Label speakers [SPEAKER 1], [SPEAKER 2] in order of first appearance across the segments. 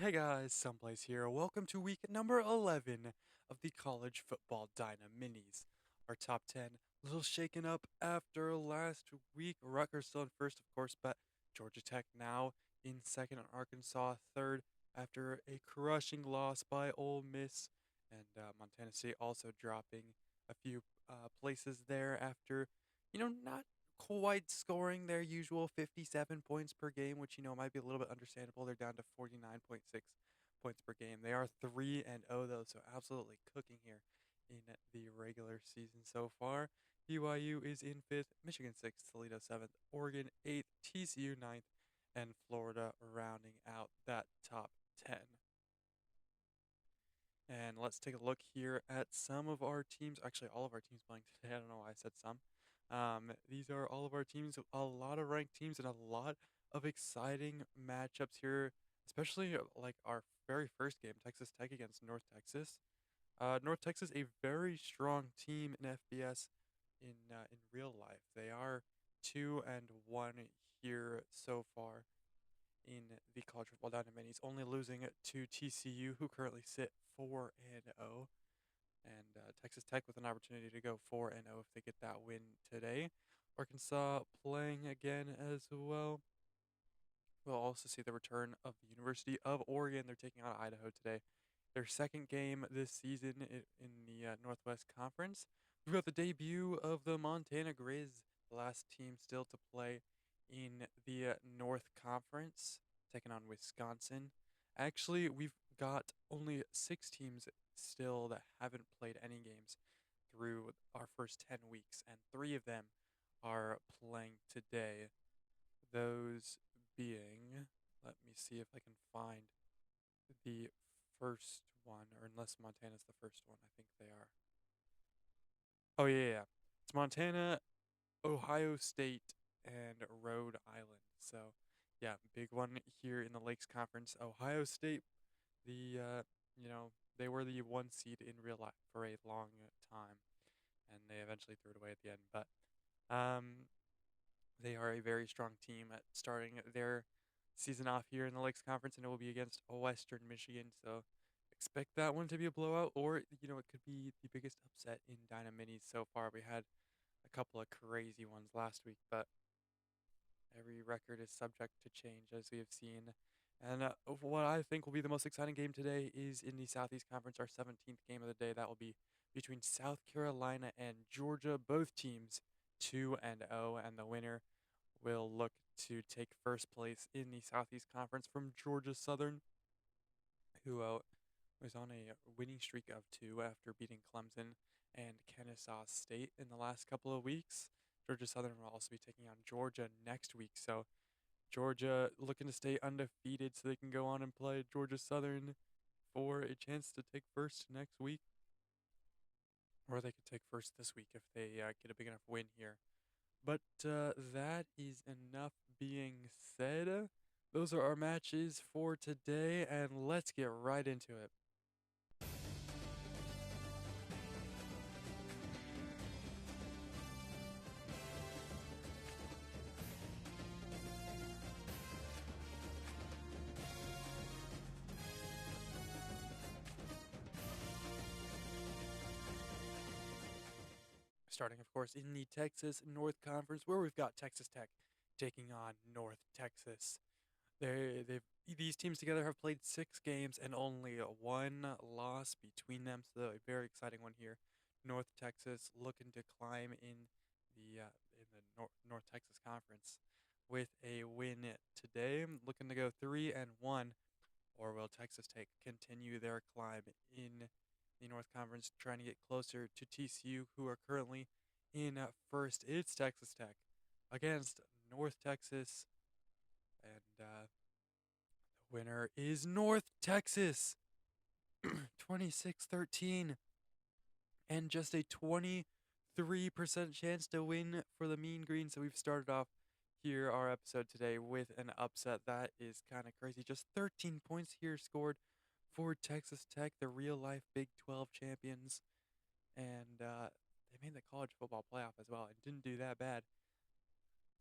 [SPEAKER 1] Hey guys, Someplace here. Welcome to week number 11 of the College Football Dynaminis. Our top 10, a little shaken up after last week. Rutgers still in first, of course, but Georgia Tech now in second and Arkansas third after a crushing loss by Ole Miss. And Montana State also dropping a few places there after, not quite scoring their usual 57 points per game, which might be a little bit understandable. They're down to 49.6 points per game. They are 3 and 0 though, so absolutely cooking here in the regular season so far. BYU is in 5th, Michigan 6th, Toledo 7th, Oregon 8th, TCU 9th, and Florida rounding out that top 10. And let's take a look here at some of our teams. Actually, all of our teams playing today. I don't know why I said some. These are all of our teams, a lot of ranked teams, and a lot of exciting matchups here, especially like our very first game, Texas Tech against North Texas. North Texas, a very strong team in FBS in real life. They are 2-1 here so far in the college football Dynaminis, only losing to TCU, who currently sit 4-0, and Texas Tech with an opportunity to go 4-0 if they get that win today. Arkansas playing again as well. We'll also see the return of the University of Oregon. They're taking on Idaho today. Their second game this season in the Northwest Conference. We've got the debut of the Montana Grizz, the last team still to play in the North Conference, taking on Wisconsin. Actually, we've got only 6 teams still that haven't played any games through our first 10 weeks, and 3 of them are playing today. Those being, let me see if I can find the first one, or unless Montana's the first one, I think they are. Oh, yeah, yeah. It's Montana, Ohio State, and Rhode Island. So, yeah, big one here in the Lakes Conference. Ohio State, the, they were the 1 seed in real life for a long time, and they eventually threw it away at the end. But they are a very strong team at starting their season off here in the Lakes Conference, and it will be against Western Michigan. So expect that one to be a blowout, or it could be the biggest upset in Dynaminis so far. We had a couple of crazy ones last week, but every record is subject to change, as we have seen. And what I think will be the most exciting game today is in the Southeast Conference, our 17th game of the day. That will be between South Carolina and Georgia. Both teams 2-0, and the winner will look to take first place in the Southeast Conference from Georgia Southern, who was on a winning streak of 2 after beating Clemson and Kennesaw State in the last couple of weeks. Georgia Southern will also be taking on Georgia next week. So Georgia looking to stay undefeated so they can go on and play Georgia Southern for a chance to take first next week. Or they could take first this week if they get a big enough win here. But that is enough being said. Those are our matches for today, and let's get right into it. Starting, of course, in the Texas North Conference, where we've got Texas Tech taking on North Texas. These teams together have played 6 games and only one loss between them, so a very exciting one here. North Texas looking to climb in the North Texas Conference with a win today, looking to go 3-1, or will Texas Tech continue their climb in the North Conference, trying to get closer to TCU, who are currently in first? It's Texas Tech against North Texas, and the winner is North Texas, 26-13, and just a 23% chance to win for the Mean Green. So we've started off here our episode today with an upset that is kind of crazy. Just 13 points here scored for Texas Tech, the real life Big 12 champions, and they made the college football playoff as well and didn't do that bad.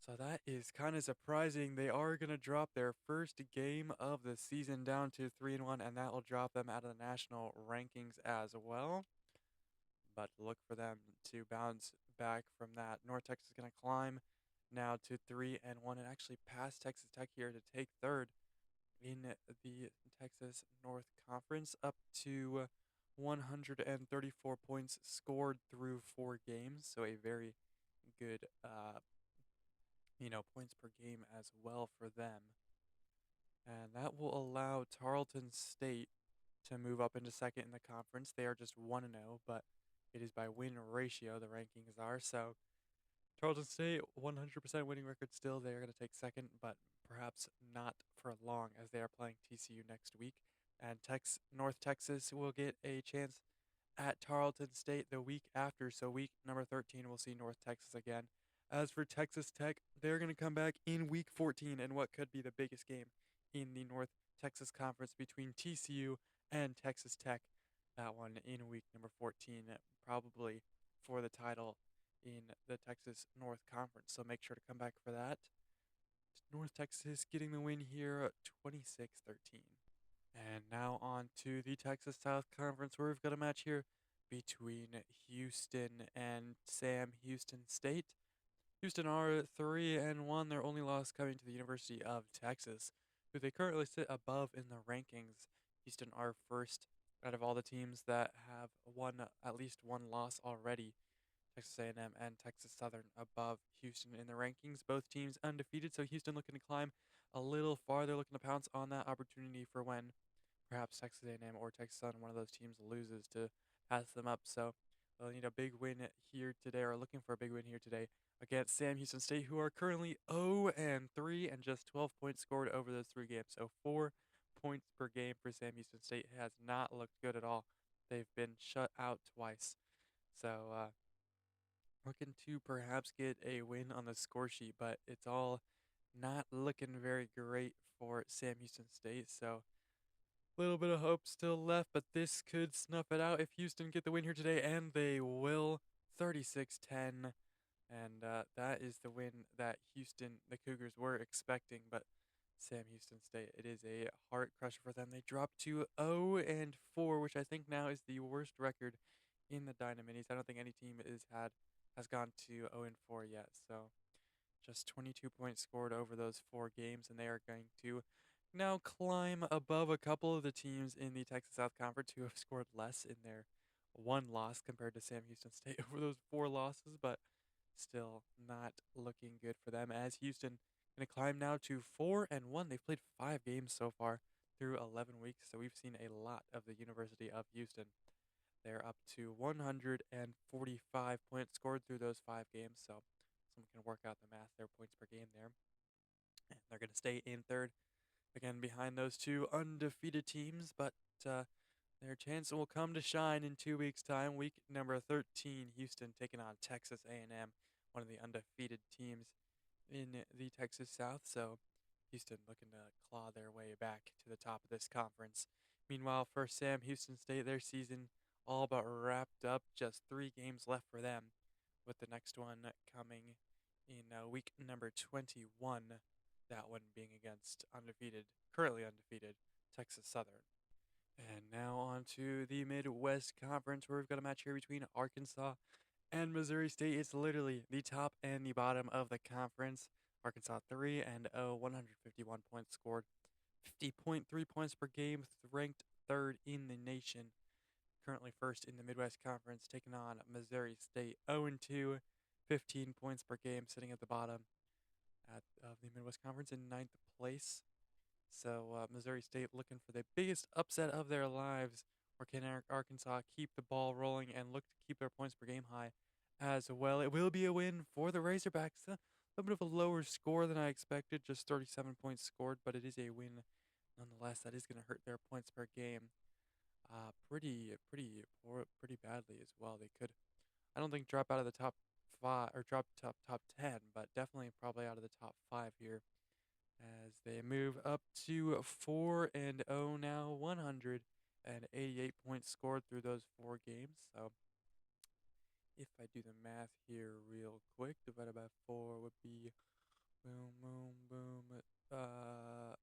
[SPEAKER 1] So that is kind of surprising. They are going to drop their first game of the season down to 3-1, and that will drop them out of the national rankings as well. But look for them to bounce back from that. North Texas is going to climb now to 3-1 and actually pass Texas Tech here to take third in the Texas North Conference, up to 134 points scored through 4 games. So a very good, points per game as well for them. And that will allow Tarleton State to move up into second in the conference. They are just 1-0, but it is by win ratio, the rankings are. So Tarleton State, 100% winning record still. They are going to take second, but perhaps not for long as they are playing TCU next week. And North Texas will get a chance at Tarleton State the week after. So week number 13, we'll see North Texas again. As for Texas Tech, they're going to come back in week 14 in what could be the biggest game in the North Texas Conference between TCU and Texas Tech. That one in week number 14, probably for the title in the Texas North Conference. So make sure to come back for that. North Texas getting the win here, 26-13. And now on to the Texas South Conference, where we've got a match here between Houston and Sam Houston State. Houston are 3-1, their only loss coming to the University of Texas, who they currently sit above in the rankings. Houston are first out of all the teams that have won at least one loss already. Texas A&M and Texas Southern above Houston in the rankings. Both teams undefeated, so Houston looking to climb a little farther, looking to pounce on that opportunity for when perhaps Texas A&M or Texas Southern, one of those teams, loses to pass them up. So they'll need a big win here today, or looking for a big win here today against Sam Houston State, who are currently 0-3 and just 12 points scored over those 3 games. So 4 points per game for Sam Houston State has not looked good at all. They've been shut out twice. So looking to perhaps get a win on the score sheet, but it's all not looking very great for Sam Houston State. So a little bit of hope still left, but this could snuff it out if Houston get the win here today, and they will. 36-10. And that is the win that the Cougars were expecting, but Sam Houston State, it is a heart crusher for them. They dropped to 0-4, which I think now is the worst record in the Dynaminis. I don't think any team has gone to 0-4 yet. So just 22 points scored over those 4 games, and they are going to now climb above a couple of the teams in the Texas South Conference who have scored less in their one loss compared to Sam Houston State over those 4 losses, but still not looking good for them, as Houston going to climb now to 4-1. They've played 5 games so far through 11 weeks, so we've seen a lot of the University of Houston. They're up to 145 points scored through those 5 games, so someone can work out the math, their points per game there. And they're going to stay in third, again behind those 2 undefeated teams, but their chance will come to shine in 2 weeks' time. Week number 13, Houston taking on Texas A&M, one of the undefeated teams in the Texas South. So Houston looking to claw their way back to the top of this conference. Meanwhile, for Sam Houston State, their season all but wrapped up. Just 3 games left for them, with the next one coming in week number 21. That one being against currently undefeated Texas Southern. And now on to the Midwest Conference, where we've got a match here between Arkansas and Missouri State. It's literally the top and the bottom of the conference. Arkansas 3-0, 151 points scored, 50.3 points per game, ranked third in the nation. Currently first in the Midwest Conference, taking on Missouri State 0-2, 15 points per game, sitting at the bottom of the Midwest Conference in ninth place. So Missouri State looking for the biggest upset of their lives, or can Arkansas keep the ball rolling and look to keep their points per game high as well? It will be a win for the Razorbacks. A little bit of a lower score than I expected, just 37 points scored, but it is a win nonetheless. That is going to hurt their points per game pretty badly as well. They could, I don't think, drop out of the top 5 or drop top 10, but definitely probably out of the top 5 here, as they move up to 4-0 now, 188 points scored through those 4 games. So if I do the math here real quick, divided by 4 would be Boom, boom, boom. Uh,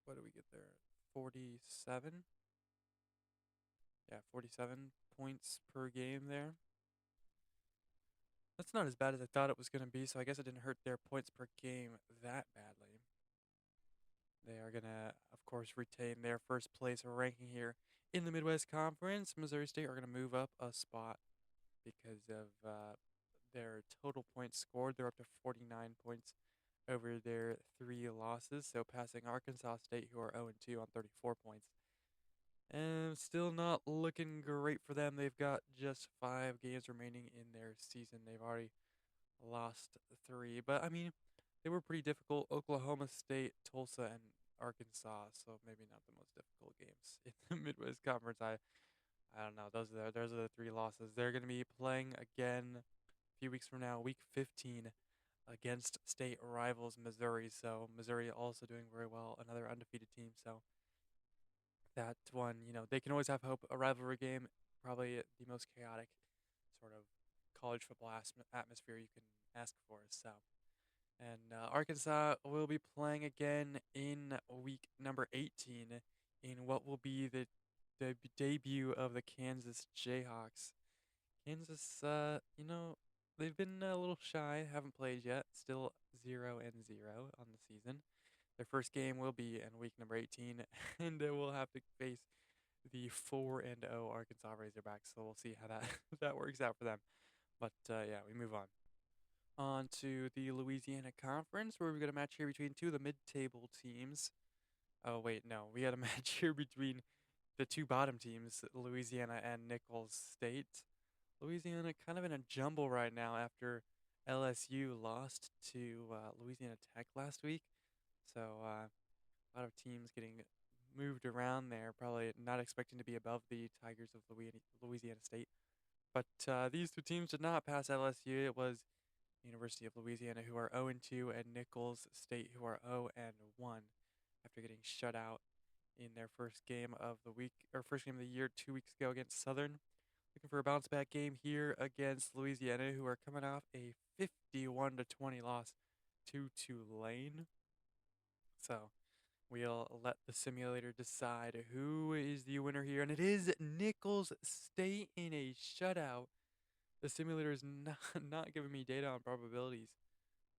[SPEAKER 1] what do we get there? 47? Yeah, 47 points per game there. That's not as bad as I thought it was going to be, so I guess it didn't hurt their points per game that badly. They are going to, of course, retain their first place ranking here in the Midwest Conference. Missouri State are going to move up a spot because of their total points scored. They're up to 49 points over their three losses, so passing Arkansas State, who are 0-2 on 34 points. And still not looking great for them. They've got just 5 games remaining in their season. They've already lost 3, but I mean, they were pretty difficult. Oklahoma State, Tulsa, and Arkansas, so maybe not the most difficult games in the Midwest Conference. I don't know. Those are the 3 losses. They're going to be playing again a few weeks from now, week 15, against state rivals Missouri. So Missouri also doing very well, another undefeated team. So that one, they can always have hope. A rivalry game, probably the most chaotic sort of college football atmosphere you can ask for. So, and Arkansas will be playing again in week number 18 in what will be the debut of the Kansas Jayhawks. Kansas, they've been a little shy, haven't played yet, still 0-0 on the season. Their first game will be in week number 18, and they will have to face the 4-0 Arkansas Razorbacks. So we'll see how that that works out for them. But yeah, we move on. On to the Louisiana Conference, where we've got a match here between two of the mid-table teams. Oh wait, no, we had a match here between the two bottom teams, Louisiana and Nicholls State. Louisiana kind of in a jumble right now after LSU lost to Louisiana Tech last week. So a lot of teams getting moved around there, probably not expecting to be above the Tigers of Louisiana State. But these two teams did not pass LSU. It was University of Louisiana, who are 0-2, and Nicholls State, who are 0-1 after getting shut out in their first game of the week, or first game of the year 2 weeks ago against Southern. Looking for a bounce back game here against Louisiana, who are coming off a 51-20 loss to Tulane. So we'll let the simulator decide who is the winner here, and it is Nicholls State in a shutout. The simulator is not, not giving me data on probabilities.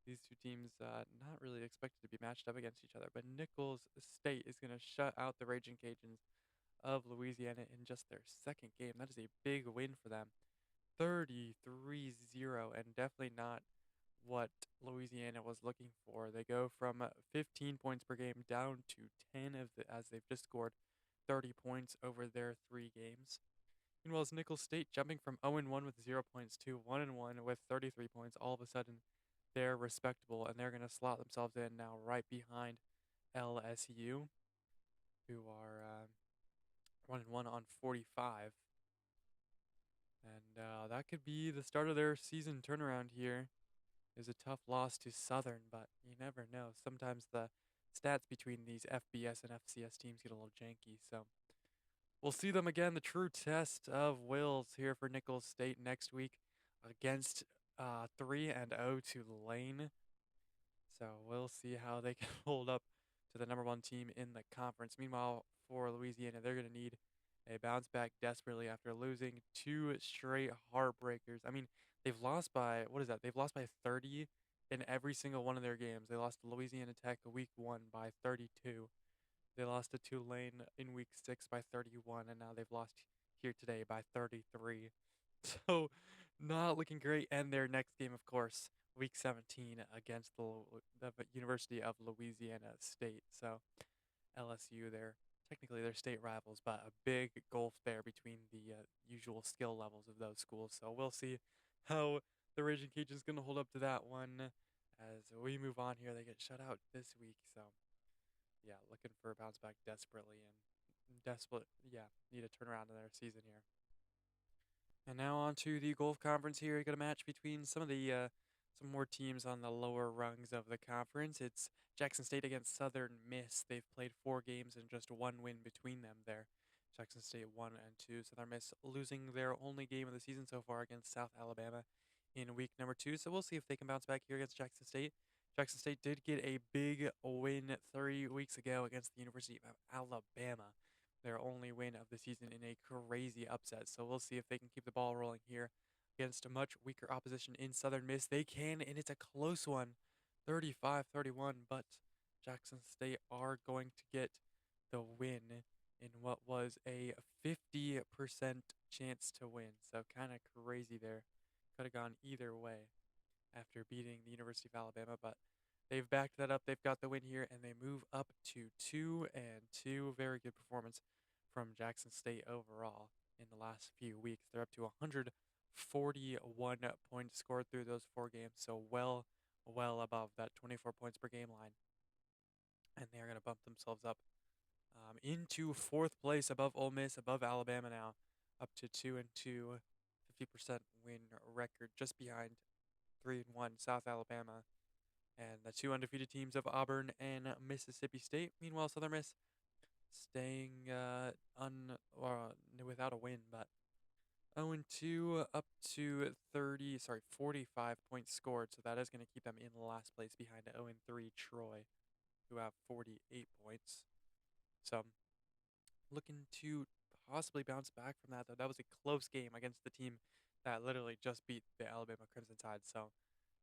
[SPEAKER 1] These two teams not really expected to be matched up against each other, but Nicholls State is going to shut out the Raging Cajuns of Louisiana in just their second game. That is a big win for them. 33-0, and definitely not what Louisiana was looking for. They go from 15 points per game down to 10 as they've just scored 30 points over their 3 games. Meanwhile, Nicholls State jumping from 0-1 with 0 points to 1-1 with 33 points. All of a sudden, they're respectable, and they're going to slot themselves in now right behind LSU, who are 1-1 on 45. And that could be the start of their season turnaround here. Is a tough loss to Southern, but you never know. Sometimes the stats between these FBS and FCS teams get a little janky. So we'll see them again. The true test of wills here for Nicholls State next week against 3-0 Tulane. So we'll see how they can hold up to the number 1 team in the conference. Meanwhile, for Louisiana, they're going to need a bounce back desperately after losing 2 straight heartbreakers. I mean, they've lost by, what is that? They've lost by 30 in every single one of their games. They lost to Louisiana Tech week 1 by 32. They lost to Tulane in week 6 by 31, and now they've lost here today by 33. So, not looking great. And their next game, of course, week 17 against the University of Louisiana State. So, LSU, technically they're state rivals, but a big gulf there between the usual skill levels of those schools. So, we'll see how the Raging Cajuns going to hold up to that one as we move on here. They get shut out this week. So, yeah, looking for a bounce back desperately and need a turnaround in their season here. And now on to the Gulf Conference here. You got a match between some more teams on the lower rungs of the conference. It's Jackson State against Southern Miss. They've played 4 games and just 1 win between them there. Jackson State 1-2. Southern Miss losing their only game of the season so far against South Alabama in week number 2. So we'll see if they can bounce back here against Jackson State. Jackson State did get a big win 3 weeks ago against the University of Alabama. Their only win of the season in a crazy upset. So we'll see if they can keep the ball rolling here against a much weaker opposition in Southern Miss. They can, and it's a close one, 35-31, but Jackson State are going to get the win in what was a 50% chance to win. So kind of crazy there. Could have gone either way after beating the University of Alabama, but they've backed that up. They've got the win here, and they move up to 2-2. Very good performance from Jackson State overall in the last few weeks. They're up to 141 points scored through those 4 games, so well above that 24 points per game line. And they're going to bump themselves up into 4th place above Ole Miss, above Alabama now, up to 2-2, 50% win record, just behind 3-1 South Alabama and the 2 undefeated teams of Auburn and Mississippi State. Meanwhile, Southern Miss staying without a win, but 0-2 up to 45 points scored. So that is going to keep them in last place behind 0-3 Troy, who have 48 points. So looking to possibly bounce back from that, though. That was a close game against the team that literally just beat the Alabama Crimson Tide. So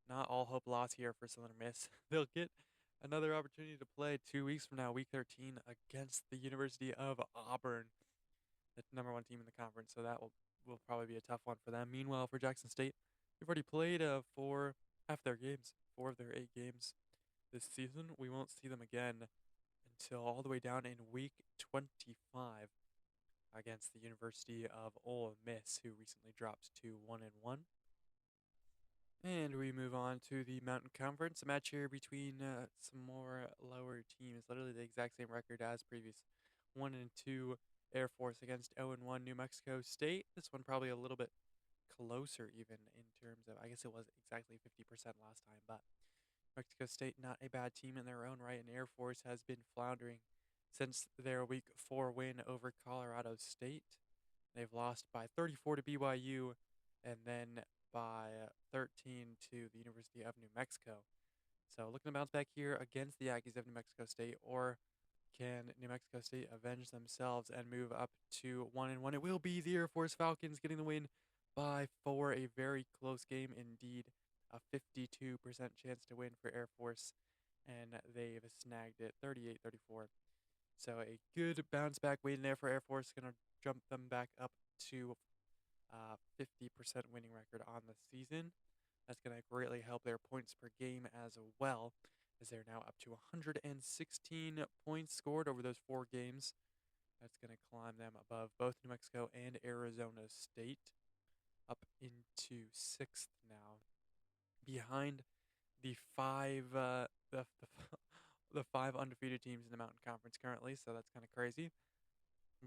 [SPEAKER 1] not all hope lost here for Southern Miss. They'll get another opportunity to play 2 weeks from now, week 13, against the University of Auburn, the #1 team in the conference. So that will probably be a tough one for them. Meanwhile, for Jackson State, they've already played half their games, 4 of their 8 games this season. We won't see them again until all the way down in week 25 against the University of Ole Miss, who recently dropped to 1-1. And we move on to the Mountain Conference, a match here between some more lower teams, literally the exact same record as previous. 1-2 Air Force against 0-1 New Mexico State. This one probably a little bit closer even in terms of, I guess it was exactly 50% last time, but Mexico State not a bad team in their own right, and Air Force has been floundering since their week 4 win over Colorado State. They've lost by 34 to BYU and then by 13 to the University of New Mexico. So looking to bounce back here against the Aggies of New Mexico State, or can New Mexico State avenge themselves and move up to 1-1? It will be the Air Force Falcons getting the win by 4, a very close game indeed. A 52% chance to win for Air Force, and they've snagged it 38-34. So a good bounce back win there for Air Force, going to jump them back up to 50% winning record on the season. That's going to greatly help their points per game as well, as they're now up to 116 points scored over those 4 games. That's going to climb them above both New Mexico and Arizona State, up into 6th now, behind the 5 the 5 undefeated teams in the Mountain Conference currently. So that's kind of crazy.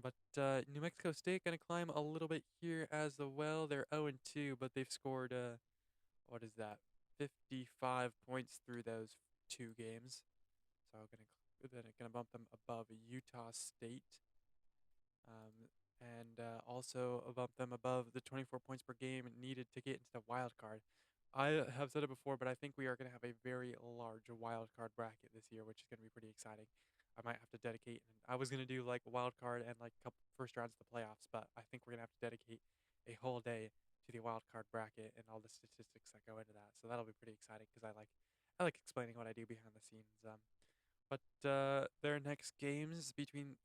[SPEAKER 1] But New Mexico State going to climb a little bit here as well. They're 0-2, but they've scored, 55 points through those 2 games. So gonna bump them above Utah State, and also bump them above the 24 points per game needed to get into the wild card. I have said it before, but I think we are going to have a very large wild card bracket this year, which is going to be pretty exciting. I might have to dedicate. I was going to do like wild card and like couple first rounds of the playoffs, but I think we're going to have to dedicate a whole day to the wild card bracket and all the statistics that go into that. So that'll be pretty exciting because I like explaining what I do behind the scenes. But their next games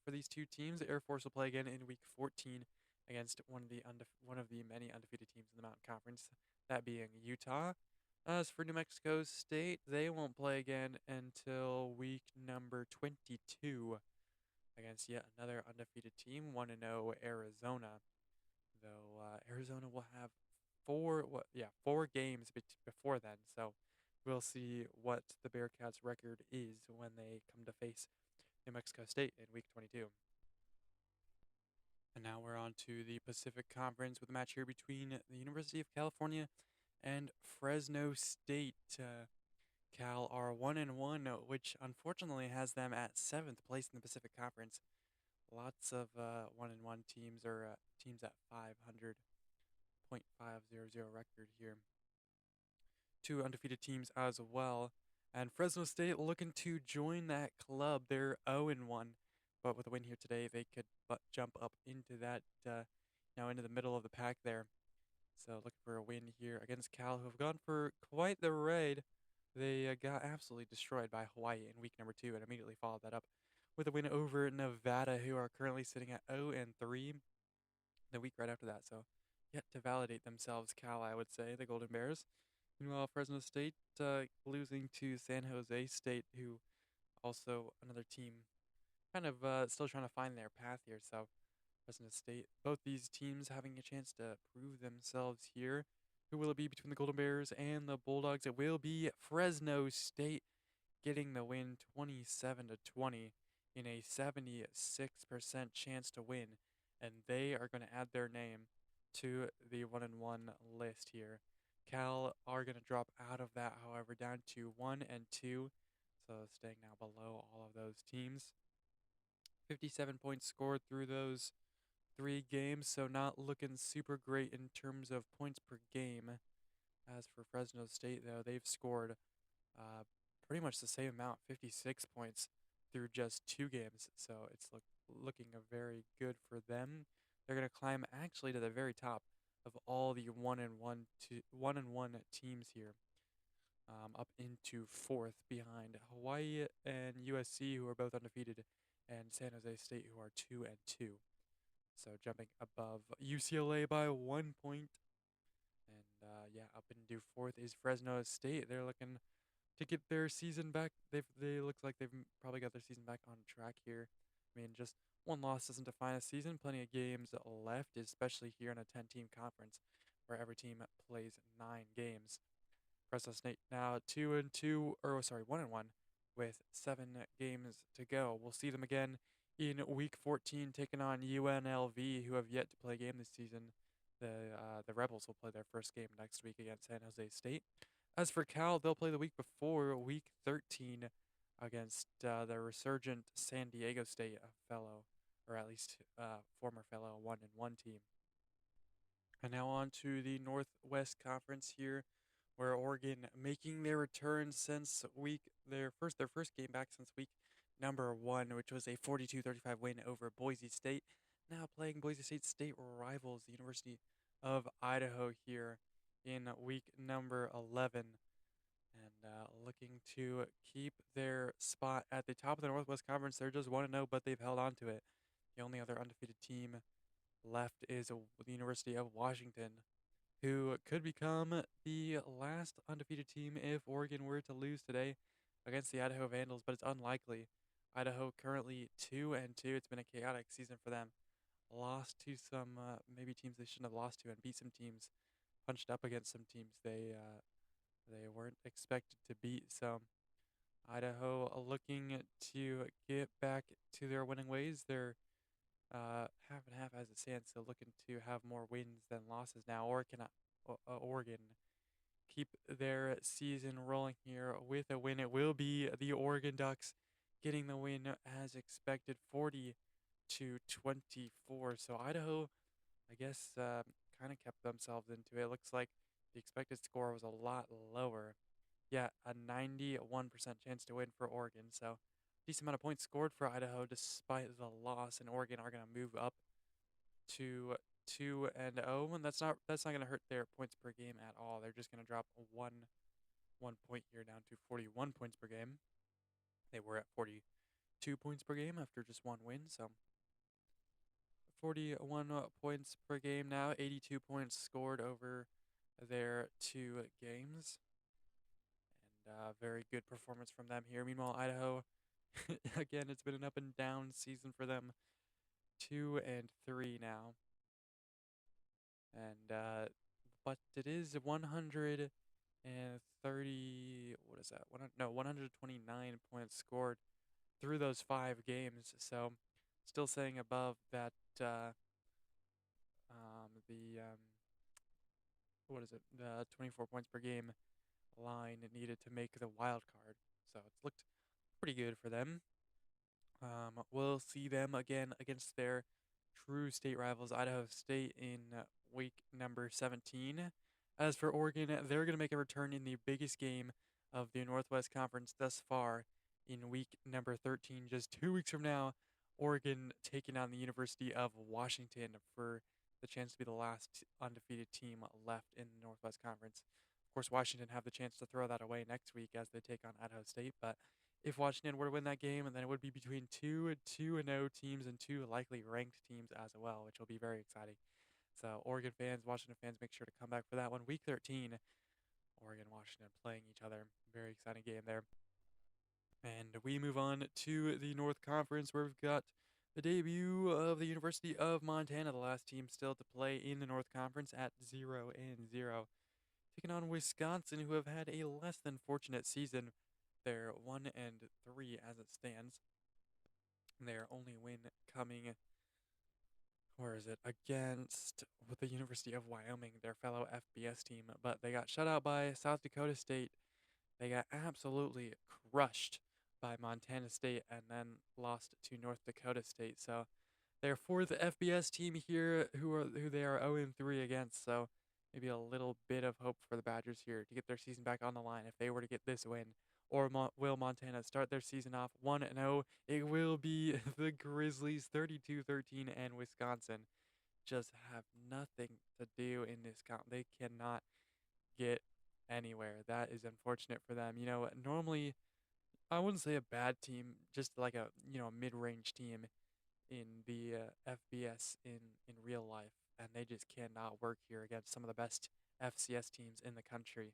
[SPEAKER 1] for these 2 teams, the Air Force will play again in week 14 against one of the many undefeated teams in the Mountain Conference, that being Utah. As for New Mexico State, they won't play again until week number 22 against yet another undefeated team, 1-0 Arizona. Though Arizona will have 4 games before then, so we'll see what the Bearcats' record is when they come to face New Mexico State in week 22. And now we're on to the Pacific Conference with a match here between the University of California and Fresno State. Cal are 1-1, which unfortunately has them at 7th place in the Pacific Conference. Lots of 1-1 teams, or teams at 500.500 record here. 2 undefeated teams as well, And Fresno State looking to join that club. They're 0-1, but with a win here today, they could jump up into that, now into the middle of the pack there. So looking for a win here against Cal, who have gone for quite the raid. They got absolutely destroyed by Hawaii in week number 2 and immediately followed that up with a win over Nevada, who are currently sitting at 0-3 the week right after that. So yet to validate themselves, Cal, I would say, the Golden Bears. Meanwhile, Fresno State losing to San Jose State, who also another team kind of still trying to find their path here. So Fresno State, both these teams having a chance to prove themselves here. Who will it be between the Golden Bears and the Bulldogs? It will be Fresno State getting the win 27-20 in a 76% chance to win. And they are going to add their name to the 1-1 list here. Cal are going to drop out of that, however, down to 1-2. So staying now below all of those teams. 57 points scored through those 3 games, so not looking super great in terms of points per game. As for Fresno State, though, they've scored pretty much the same amount, 56 points, through just 2 games. So it's looking very good for them. They're going to climb actually to the very top of all the 1-1 teams here, up into 4th behind Hawaii and USC, who are both undefeated, and San Jose State, who are 2-2. So jumping above UCLA by 1 point. And yeah, up into 4th is Fresno State. They're looking to get their season back. They looks like they've probably got their season back on track here. I mean, just one loss doesn't define a season. Plenty of games left, especially here in a 10-team conference where every team plays 9 games. Fresno State now 2-2, or sorry, 1-1 with 7 games to go. We'll see them again in week 14 taking on UNLV, who have yet to play a game this season. The Rebels will play their first game next week against San Jose State. As for Cal, they'll play the week before, week 13, against the resurgent San Diego State, fellow, or at least former fellow 1-1 team. And now on to the Northwest Conference here, where Oregon making their return since their first game back since week number 1, which was a 42-35 win over Boise State. Now playing Boise State rivals, the University of Idaho, here in week number 11. And looking to keep their spot at the top of the Northwest Conference. They're just 1-0, but they've held on to it. The only other undefeated team left is the University of Washington, who could become the last undefeated team if Oregon were to lose today against the Idaho Vandals, but it's unlikely. Idaho currently 2-2. It's been a chaotic season for them. Lost to some maybe teams they shouldn't have lost to, and beat some teams, punched up against some teams they weren't expected to beat. So Idaho looking to get back to their winning ways. They're half and half as it stands, so looking to have more wins than losses now. Oregon keep their season rolling here with a win. It will be the Oregon Ducks getting the win as expected, 40-24. So Idaho, I guess, kind of kept themselves into it. Looks like the expected score was a lot lower. Yeah, a 91% chance to win for Oregon. So decent amount of points scored for Idaho despite the loss, and Oregon are going to move up to 2-0, and that's not going to hurt their points per game at all. They're just going to drop one point here down to 41 points per game. They were at 42 points per game after just one win, so 41 points per game now, 82 points scored over their 2 games. And very good performance from them here. Meanwhile, Idaho, again, it's been an up and down season for them. 2-3 now. And but it is 130, what is that? 129 points scored through those 5 games. So still staying above that the 24 points per game line needed to make the wild card. So it's looked pretty good for them. We'll see them again against their true state rivals, Idaho State, in week number 17. As for Oregon, they're going to make a return in the biggest game of the Northwest Conference thus far in week number 13. Just 2 weeks from now, Oregon taking on the University of Washington for the chance to be the last undefeated team left in the Northwest Conference. Of course, Washington have the chance to throw that away next week as they take on Idaho State, but if Washington were to win that game, then it would be between two 2-0 teams and two likely ranked teams as well, which will be very exciting. So, Oregon fans, Washington fans, make sure to come back for that one. Week 13, Oregon, Washington playing each other. Very exciting game there. And we move on to the North Conference where we've got the debut of the University of Montana, the last team still to play in the North Conference at 0-0. Taking on Wisconsin, who have had a less than fortunate season. They're 1-3 as it stands. Their only win coming, where is it, against with the University of Wyoming, their fellow FBS team. But they got shut out by South Dakota State. They got absolutely crushed by Montana State and then lost to North Dakota State. So they're fourth FBS team here who they are 0-3 against. So maybe a little bit of hope for the Badgers here to get their season back on the line if they were to get this win. Or will Montana start their season off 1-0? It will be the Grizzlies 32-13 and Wisconsin just have nothing to do in this count. They cannot get anywhere. That is unfortunate for them. Normally I wouldn't say a bad team, just like a mid-range team in the FBS in real life, and they just cannot work here against some of the best FCS teams in the country.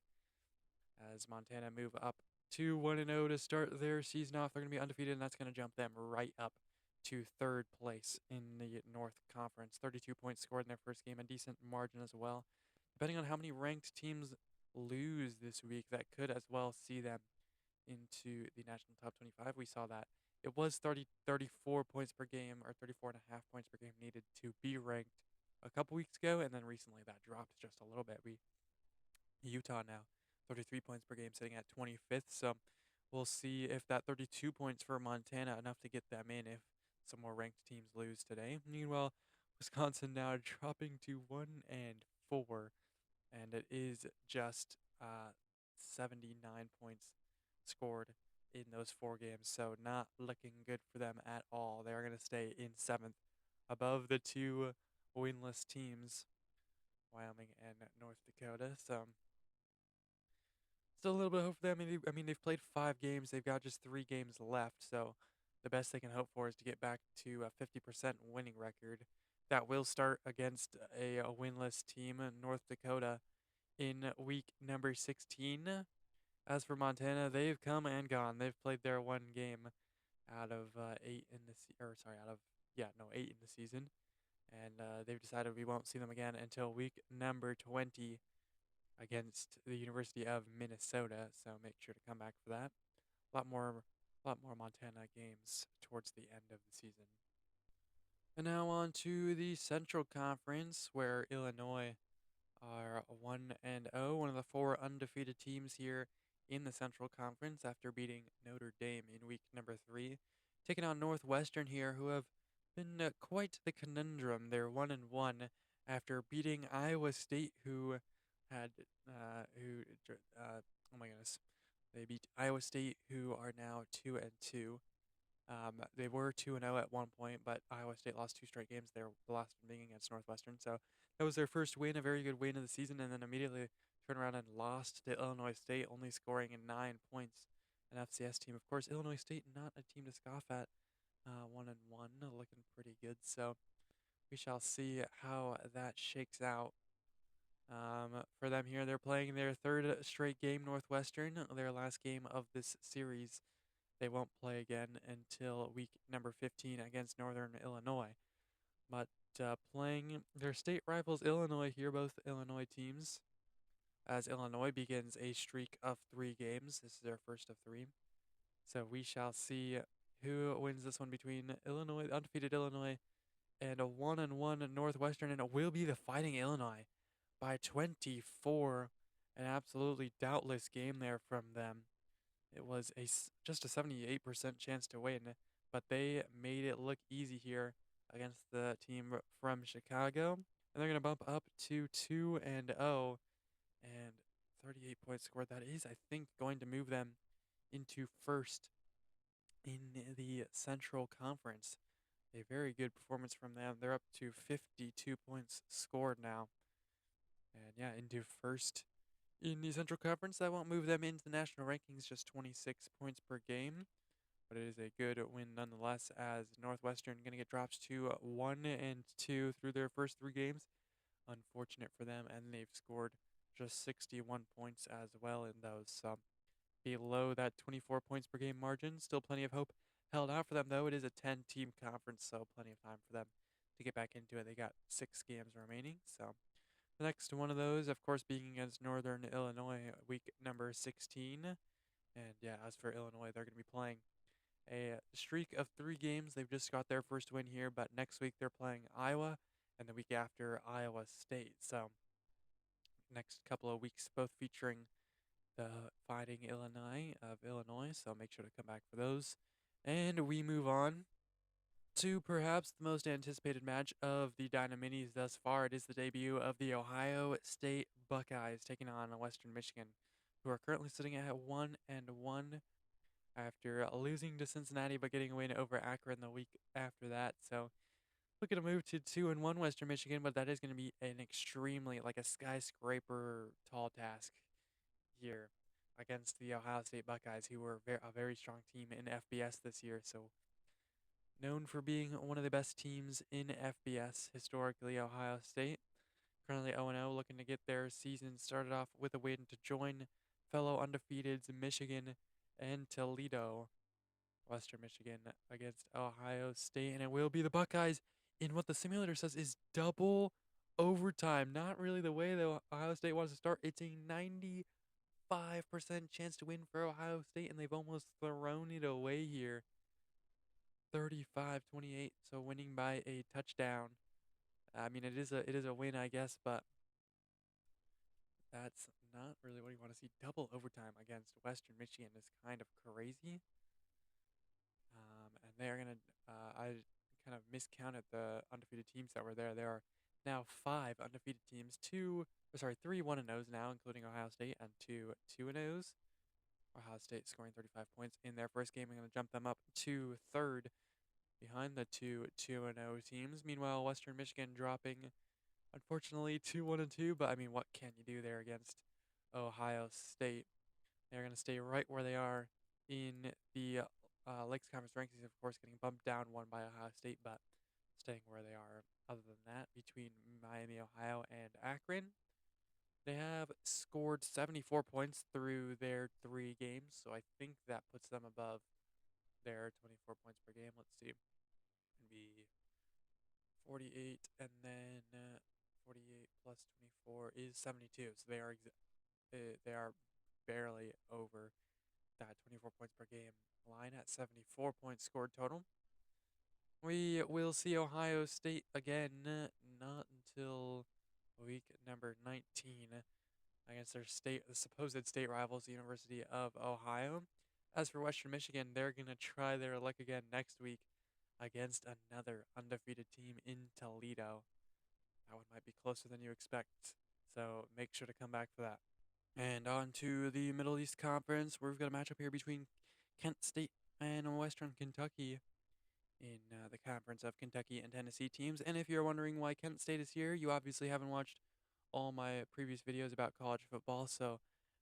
[SPEAKER 1] As Montana move up to 1-0 to start their season off, they're going to be undefeated, and that's going to jump them right up to third place in the North Conference. 32 points scored in their first game, a decent margin as well. Depending on how many ranked teams lose this week, that could as well see them into the national top 25. We saw that it was 34 points per game, or 34 and a half points per game needed to be ranked a couple weeks ago, and then recently that dropped just a little bit. Utah now 33 points per game, sitting at 25th. So we'll see if that 32 points for Montana enough to get them in if some more ranked teams lose today. Meanwhile, Wisconsin now dropping to 1-4, and it is just 79 points scored in those 4 games. So not looking good for them at all. They are going to stay in 7th above the two winless teams, Wyoming and North Dakota. So still a little bit of hope for them. They've played 5 games. They've got just 3 games left. So the best they can hope for is to get back to a 50% winning record. That will start against a winless team, North Dakota, in week number 16. As for Montana, they've come and gone. They've played their 1 game out of 8 in the eight in the season, and they've decided we won't see them again until week number 20 against the University of Minnesota. So make sure to come back for that. A lot more Montana games towards the end of the season. And now on to the Central Conference, where Illinois are 1-0, one of the 4 undefeated teams here in the Central Conference after beating Notre Dame in week number 3. Taking on Northwestern here, who have been quite the conundrum. They're 1-1 after beating Iowa State, oh my goodness, they beat Iowa State, who are now 2-2. They were 2-0 at one point, but Iowa State lost 2 straight games. The last one being against Northwestern. So that was their first win, a very good win of the season, and then immediately turned around and lost to Illinois State, only scoring in 9 points. An FCS team, of course. Illinois State, not a team to scoff at. 1-1, looking pretty good. So we shall see how that shakes out. For them here, they're playing their 3rd straight game, Northwestern, their last game of this series. They won't play again until week number 15 against Northern Illinois. But playing their state rivals, Illinois here, both Illinois teams, as Illinois begins a streak of 3 games. This is their first of 3. So we shall see who wins this one between Illinois, undefeated Illinois, and a 1-1 Northwestern, and it will be the Fighting Illinois by 24. An absolutely doubtless game there from them. It was just a 78% chance to win, but they made it look easy here against the team from Chicago. And they're going to bump up to 2-0 and 38 points scored. That is, I think, going to move them into first in the Central Conference. A very good performance from them. They're up to 52 points scored now. And yeah, into first in the Central Conference. That won't move them into the national rankings, just 26 points per game. But it is a good win nonetheless, as Northwestern going to get drops to 1-2 through their first 3 games. Unfortunate for them, and they've scored just 61 points as well in those. So below that 24 points per game margin. Still plenty of hope held out for them, though. It is a 10-team conference, so plenty of time for them to get back into it. They got 6 games remaining. So the next one of those, of course, being against Northern Illinois, week number 16. And yeah, as for Illinois, they're going to be playing a streak of 3 games. They've just got their first win here, but next week they're playing Iowa, and the week after Iowa State. So next couple of weeks, both featuring the Fighting Illini of Illinois, so make sure to come back for those. And we move on to perhaps the most anticipated match of the Dynaminis thus far. It is the debut of the Ohio State Buckeyes taking on Western Michigan, who are currently sitting at 1-1 after losing to Cincinnati but getting a win over Akron the week after that. So looking to move to 2-1 Western Michigan, but that is going to be an extremely, like a skyscraper tall task here against the Ohio State Buckeyes, who were a very strong team in FBS this year. So known for being one of the best teams in FBS historically, Ohio State. Currently 0-0, looking to get their season started off with a win to join fellow undefeateds Michigan and Toledo. Western Michigan against Ohio State, and it will be the Buckeyes in what the simulator says is double overtime. Not really the way that Ohio State wants to start. It's a 95% chance to win for Ohio State, and they've almost thrown it away here. 35-28, so winning by a touchdown. I mean, it is a win, I guess, but that's not really what you want to see. Double overtime against Western Michigan is kind of crazy. And they're gonna. I kind of miscounted the undefeated teams that were there. There are now 5 undefeated teams. 3 1-0s now, including Ohio State, and 2 2-0s. Ohio State scoring 35 points in their first game. I'm going to jump them up to third behind the 2 2-0 teams. Meanwhile, Western Michigan dropping, unfortunately, 2-1-2. But I mean, what can you do there against Ohio State? They're going to stay right where they are in the Lakes Conference rankings, of course, getting bumped down 1 by Ohio State, but staying where they are. Other than that, between Miami, Ohio, and Akron, they have scored 74 points through their 3 games, so I think that puts them above their 24 points per game. Let's see. It'd be 48, and then 48 plus 24 is 72. So they are barely over that 24 points per game line at 74 points scored total. We will see Ohio State again, not until week number 19 against their the supposed state rivals, the University of Ohio. As for Western Michigan, they're going to try their luck again next week against another undefeated team in Toledo. That one might be closer than you expect, so make sure to come back for that. And on to the Middle East Conference, where we've got a matchup here between Kent State and Western Kentucky in the Conference of Kentucky and Tennessee teams. And if you're wondering why Kent State is here, you obviously haven't watched all my previous videos about college football, so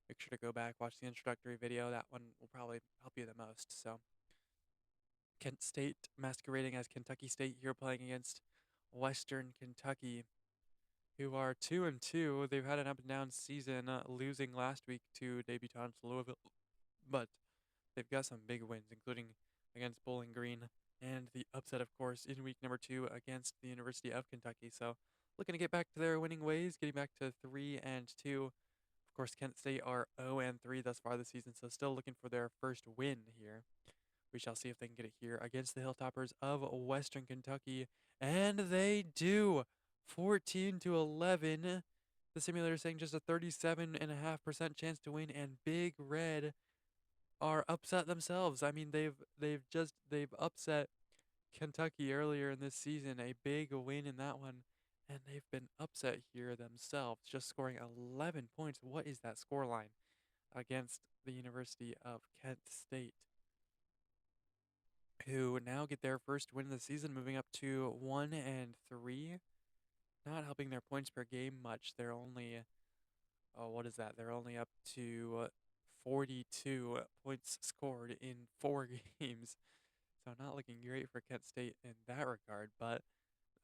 [SPEAKER 1] make sure to go back, watch the introductory video. That one will probably help you the most. So Kent State masquerading as Kentucky State here, playing against Western Kentucky, who are 2-2. They've had an up and down season, losing last week to debutants Louisville, but they've got some big wins, including against Bowling Green and the upset, of course, in week number 2 against the University of Kentucky. So looking to get back to their winning ways, getting back to 3-2. Of course, Kent State are 0-3 thus far this season, so still looking for their first win here. We shall see if they can get it here against the Hilltoppers of Western Kentucky. And they do. 14-11. The simulator is saying just a 37.5% chance to win, and Big Red are upset themselves. I mean, they've upset Kentucky earlier in this season. A big win in that one. And they've been upset here themselves, just scoring 11 points. What is that score line against the University of Kent State, who now get their first win of the season, moving up to 1-3. Not helping their points per game much. They're only, oh, what is that? They're only up to 42 points scored in 4 games. So not looking great for Kent State in that regard, but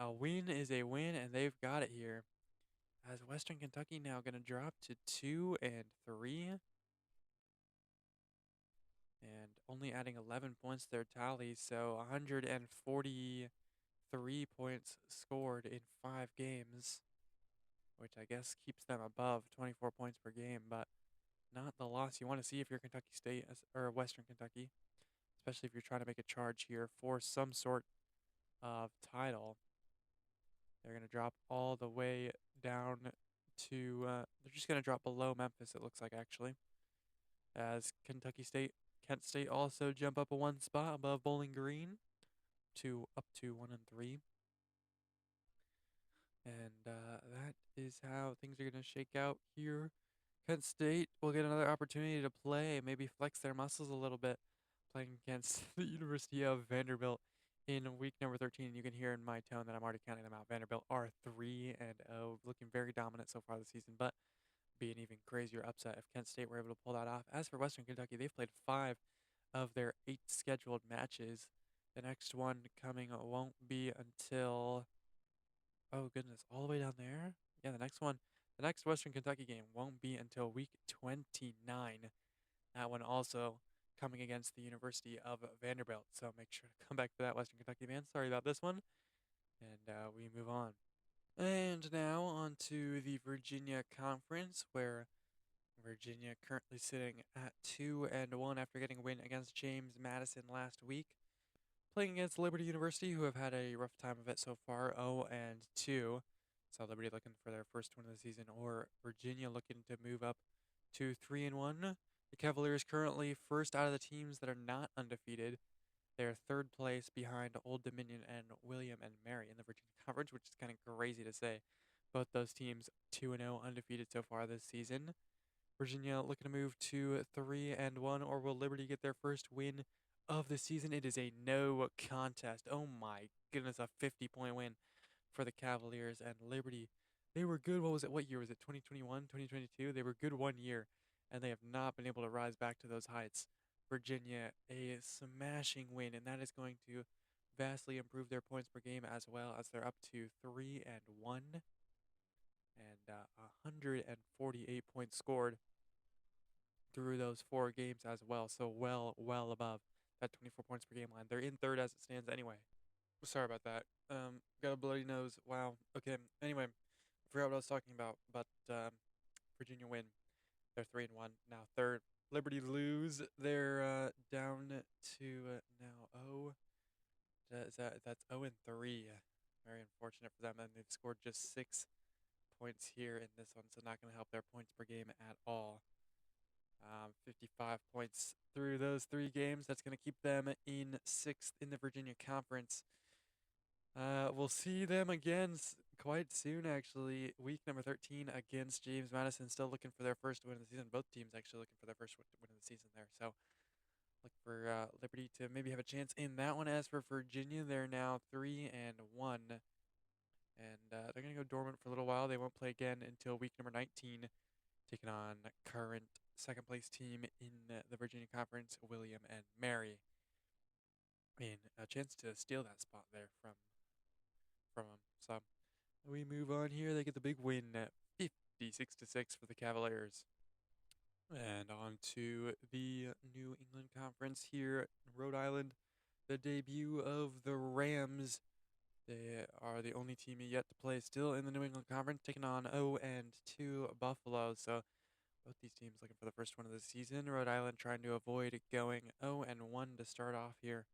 [SPEAKER 1] a win is a win, and they've got it here. As Western Kentucky now going to drop to 2-3, and only adding 11 points to their tally, so 143 points scored in 5 games, which I guess keeps them above 24 points per game, but not the loss you want to see if you're Kentucky State or Western Kentucky, especially if you're trying to make a charge here for some sort of title. They're going to drop all the way down to, they're just going to drop below Memphis, it looks like, actually. As Kent State also jump up a 1 spot above Bowling Green to up to 1-3. And that is how things are going to shake out here. Kent State will get another opportunity to play, maybe flex their muscles a little bit, playing against the University of Vanderbilt in week number 13. You can hear in my tone that I'm already counting them out. Vanderbilt are 3-0, looking very dominant so far this season, but be an even crazier upset if Kent State were able to pull that off. As for Western Kentucky, they've played 5 of their 8 scheduled matches. The next one coming won't be until, oh goodness, all the way down there? Yeah, the next Western Kentucky game won't be until week 29. That one also coming against the University of Vanderbilt. So make sure to come back for that, Western Kentucky man. Sorry about this one. And we move on. And now on to the Virginia Conference, where Virginia currently sitting at 2-1 after getting a win against James Madison last week. Playing against Liberty University, who have had a rough time of it so far, 0-2. So Liberty looking for their first win of the season, or Virginia looking to move up to 3-1. The Cavaliers currently first out of the teams that are not undefeated. They're third place behind Old Dominion and William and Mary in the Virginia Conference, which is kind of crazy to say. Both those teams 2-0 undefeated so far this season. Virginia looking to move to 3-1, or will Liberty get their first win of the season? It is a no contest. Oh my goodness, a 50-point win for the Cavaliers and Liberty. They were good. What was it? What year was it? 2021, 2022? They were good one year, and they have not been able to rise back to those heights. Virginia, a smashing win, and that is going to vastly improve their points per game as well, as they're up to 3-1 and 148 points scored through those 4 games as well. So well above that 24 points per game line. They're in third as it stands anyway. Sorry about that. Got a bloody nose. Wow. Okay. Anyway, I forgot what I was talking about. But Virginia win. They're 3-1 now. Third. Liberty lose. They're down to now that's 0-3. Very unfortunate for them, and they've scored just 6 points here in this one, so not going to help their points per game at all. 55 points through those 3 games. That's going to keep them in 6th in the Virginia Conference. We'll see them again quite soon, actually. Week number 13 against James Madison. Still looking for their first win of the season. Both teams actually looking for their first win of the season there. So look for Liberty to maybe have a chance in that one. As for Virginia, they're now 3-1. And they're going to go dormant for a little while. They won't play again until week number 19, taking on current second place team in the Virginia Conference, William and Mary, in a chance to steal that spot there from them. So we move on here. They get the big win at 56-6 for the Cavaliers. And on to the New England Conference here in Rhode Island. The debut of the Rams. They are the only team yet to play still in the New England Conference, taking on 0-2 Buffalo. So both these teams looking for the first one of the season. Rhode Island trying to avoid going 0-1 to start off here.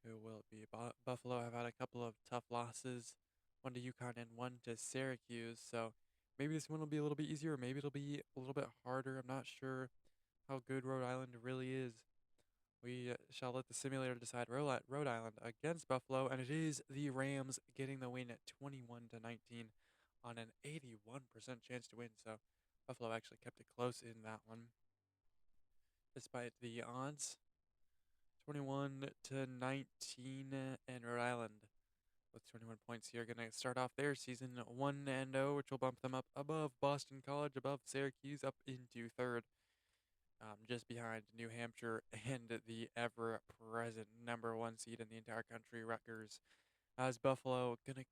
[SPEAKER 1] Who will it be? Buffalo have had a couple of tough losses, one to UConn and one to Syracuse. So maybe this one will be a little bit easier, or maybe it'll be a little bit harder. I'm not sure how good Rhode Island really is. We shall let the simulator decide Rhode Island against Buffalo, and it is the Rams getting the win at 21-19 on an 81% chance to win. So Buffalo actually kept it close in that one, despite the odds. 21-19, and Rhode Island with 21 points here, going to start off their season 1-0, which will bump them up above Boston College, above Syracuse, up into third. Just behind New Hampshire and the ever-present number one seed in the entire country, Rutgers. As Buffalo gonna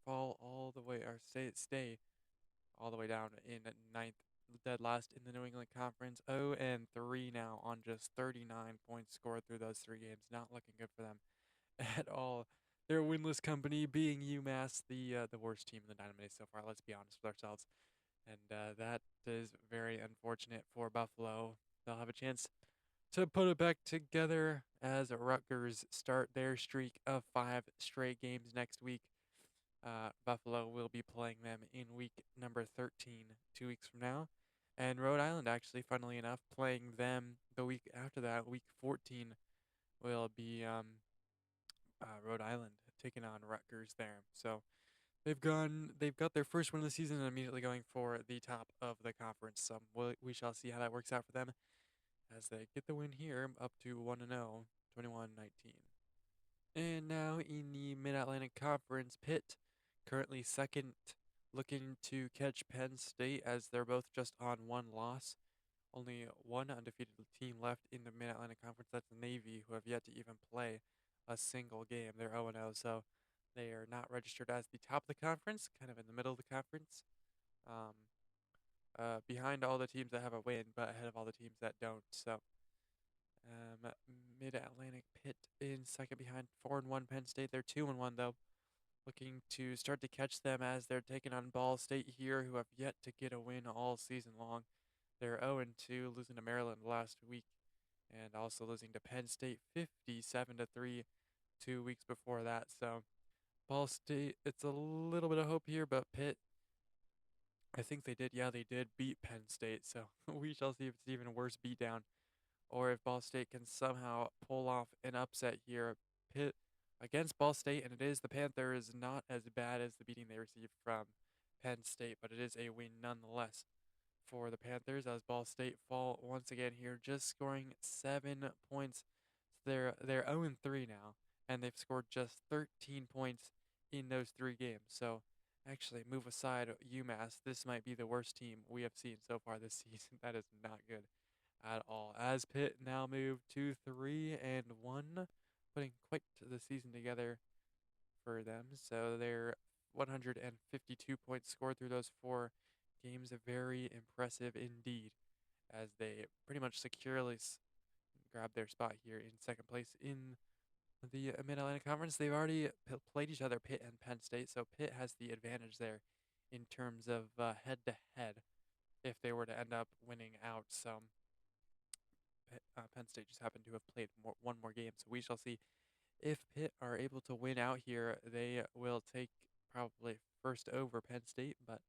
[SPEAKER 1] fall all the way, or stay all the way down in ninth, dead last in the New England Conference. 0-3 now on just 39 points scored through those 3 games. Not looking good for them at all. Their winless company being UMass, the worst team in the Dynaminis so far. Let's be honest with ourselves. And that is very unfortunate for Buffalo. They'll have a chance to put it back together as Rutgers start their streak of 5 straight games next week. Buffalo will be playing them in week number 13, 2 weeks from now. And Rhode Island, actually, funnily enough, playing them the week after that, week 14, will be Rhode Island taking on Rutgers there. So they've got their first win of the season and immediately going for the top of the conference. So we shall see how that works out for them as they get the win here up to 1-0, 21-19. And now in the Mid-Atlantic Conference, Pitt currently second, looking to catch Penn State as they're both just on one loss. Only one undefeated team left in the Mid-Atlantic Conference. That's the Navy, who have yet to even play a single game. They're 0-0, so they are not registered as the top of the conference, kind of in the middle of the conference. Um, Behind all the teams that have a win, but ahead of all the teams that don't. So Mid-Atlantic Pitt in second behind 4-1 Penn State. They're 2-1 though. Looking to start to catch them as they're taking on Ball State here, who have yet to get a win all season long. They're 0-2, losing to Maryland last week, and also losing to Penn State 57-3 2 weeks before that. So Ball State, it's a little bit of hope here, but Pitt, I think they did. Yeah, they did beat Penn State. So we shall see if it's even a worse beatdown or if Ball State can somehow pull off an upset here. Pitt against Ball State, and it is the Panthers, not as bad as the beating they received from Penn State, but it is a win nonetheless for the Panthers as Ball State fall once again here, just scoring 7 points. So they're 0-3 now, and they've scored just 13 points in those 3 games. So actually, move aside UMass, this might be the worst team we have seen so far this season. That is not good at all. As Pitt now move to 3-1, putting quite the season together for them. So they're 152 points scored through those 4 games. Very impressive indeed, as they pretty much securely grab their spot here in second place in the Mid-Atlantic Conference. They've already played each other, Pitt and Penn State, so Pitt has the advantage there in terms of head-to-head if they were to end up winning out. So Penn State just happened to have played one more game, so we shall see if Pitt are able to win out here. They will take probably first over Penn State, but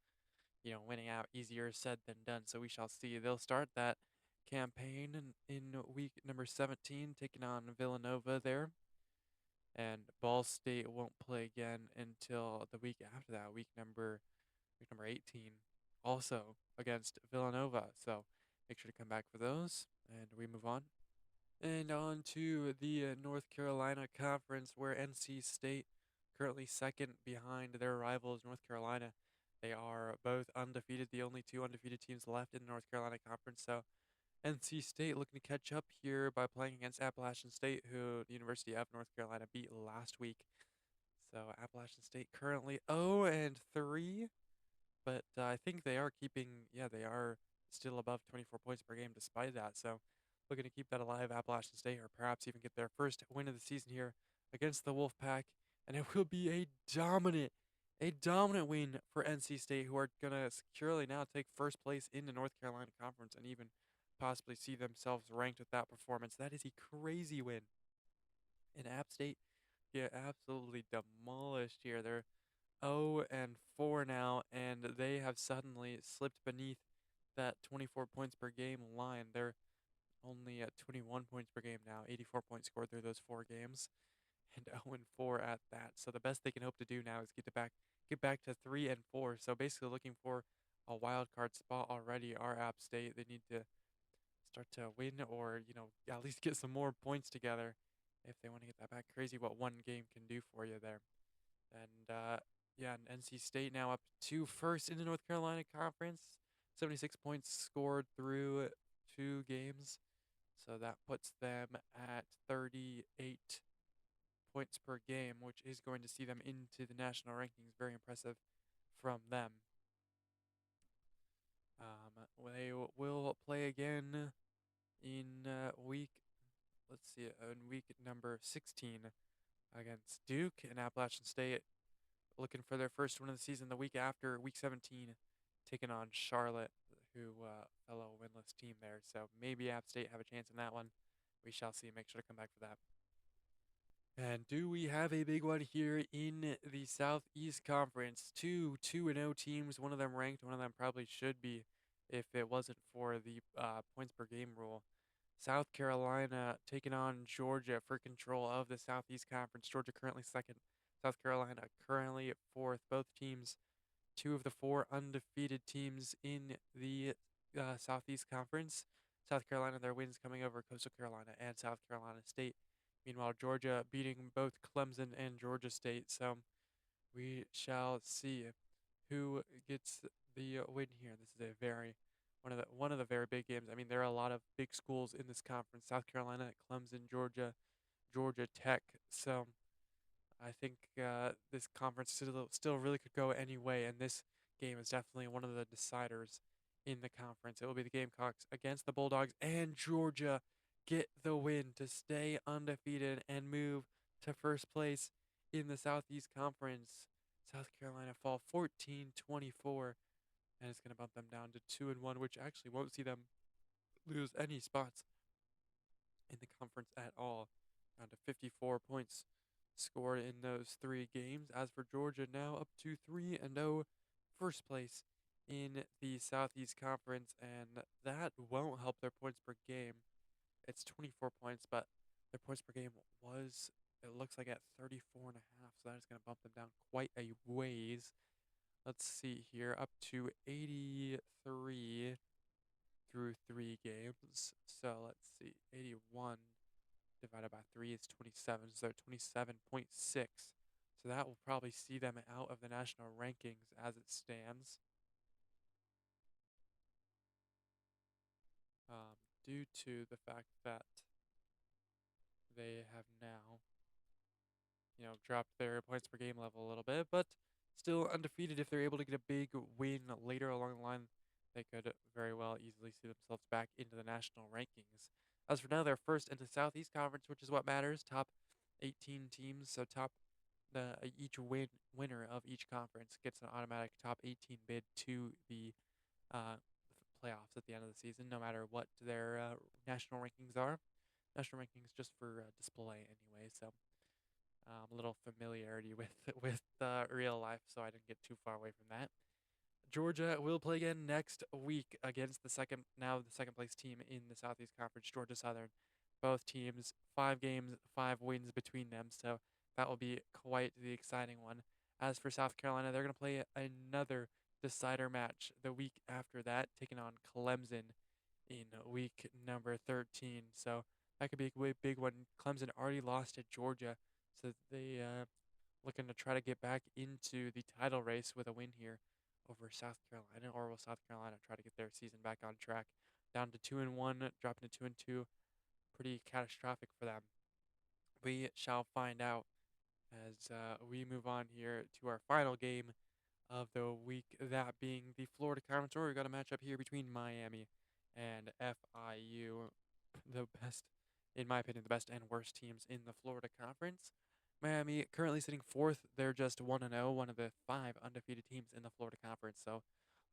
[SPEAKER 1] winning out easier said than done. So we shall see. They'll start that campaign in week number 17, taking on Villanova there, and Ball State won't play again until the week after that, week number 18, also against Villanova. So make sure to come back for those, and we move on. And on to the North Carolina Conference, where NC State currently second behind their rivals, North Carolina. They are both undefeated, the only 2 undefeated teams left in the North Carolina Conference. So NC State looking to catch up here by playing against Appalachian State, who the University of North Carolina beat last week. So Appalachian State currently 0-3, but I think they are they are still above 24 points per game despite that. So looking to keep that alive, Appalachian State, or perhaps even get their first win of the season here against the Wolfpack. And it will be a dominant win for NC State, who are going to securely now take first place in the North Carolina Conference and even possibly see themselves ranked with that performance. That is a crazy win. And App State get absolutely demolished here. They're 0-4 now, and they have suddenly slipped beneath that 24 points per game line. They're only at 21 points per game now, 84 points scored through those 4 games, and 0-4 at that. So the best they can hope to do now is get back to 3-4. So basically looking for a wild card spot already. Our App State, they need to start to win or at least get some more points together if they want to get that back. Crazy what one game can do for you there. And yeah, and NC State now up to first in the North Carolina Conference. 76 points scored through 2 games. So that puts them at 38 points per game, which is going to see them into the national rankings. Very impressive from them. They will play again in let's see, in week number 16 against Duke and Appalachian State, looking for their first win of the season. The week after, week 17, taking on Charlotte, who fellow winless team there. So maybe App State have a chance in that one. We shall see. Make sure to come back for that. And do we have a big one here in the Southeast Conference? Two 2-0 teams, one of them ranked, one of them probably should be if it wasn't for the points per game rule. South Carolina taking on Georgia for control of the Southeast Conference. Georgia currently second, South Carolina currently fourth. Both teams, 2 of the 4 undefeated teams in the Southeast Conference. South Carolina, their wins coming over Coastal Carolina and South Carolina State. Meanwhile, Georgia beating both Clemson and Georgia State. So we shall see who gets the win here. This is a very one of the very big games. I mean, there are a lot of big schools in this conference: South Carolina, Clemson, Georgia, Georgia Tech. So I think this conference still really could go any way, and this game is definitely one of the deciders in the conference. It will be the Gamecocks against the Bulldogs, and Georgia get the win to stay undefeated and move to first place in the Southeast Conference. South Carolina fall 14-24, and it's going to bump them down to 2-1, which actually won't see them lose any spots in the conference at all. Down to 54 points scored in those 3 games. As for Georgia, now up to 3-0, first place in the Southeast Conference, and that won't help their points per game. It's 24 points, but their points per game was, it looks like, at 34.5, so that is going to bump them down quite a ways. Let's see here, up to 83 through 3 games. So let's see, 81 divided by 3 is 27, so they're 27.6. So that will probably see them out of the national rankings as it stands. Due to the fact that they have now, dropped their points per game level a little bit, but still undefeated. If they're able to get a big win later along the line, they could very well easily see themselves back into the national rankings. As for now, they're first in the Southeast Conference, which is what matters. Top 18 teams, so each winner of each conference gets an automatic top 18 bid to the playoffs at the end of the season, no matter what their national rankings are. National rankings just for display anyway, so a little familiarity with real life, so I didn't get too far away from that. Georgia will play again next week against the second place team in the Southeast Conference, Georgia Southern. Both teams, 5 games, 5 wins between them, so that will be quite the exciting one. As for South Carolina, they're going to play another decider match the week after that, taking on Clemson in week number 13. So that could be a big one. Clemson already lost to Georgia, so they looking to try to get back into the title race with a win here over South Carolina, or will South Carolina try to get their season back on track? Down to 2-1, dropping to 2-2, pretty catastrophic for them. We shall find out as we move on here to our final game of the week, that being the Florida Conference. Or we got a matchup here between Miami and FIU, the best, in my opinion, the best and worst teams in the Florida Conference. Miami currently sitting fourth. They're just 1-0, one of the 5 undefeated teams in the Florida Conference. So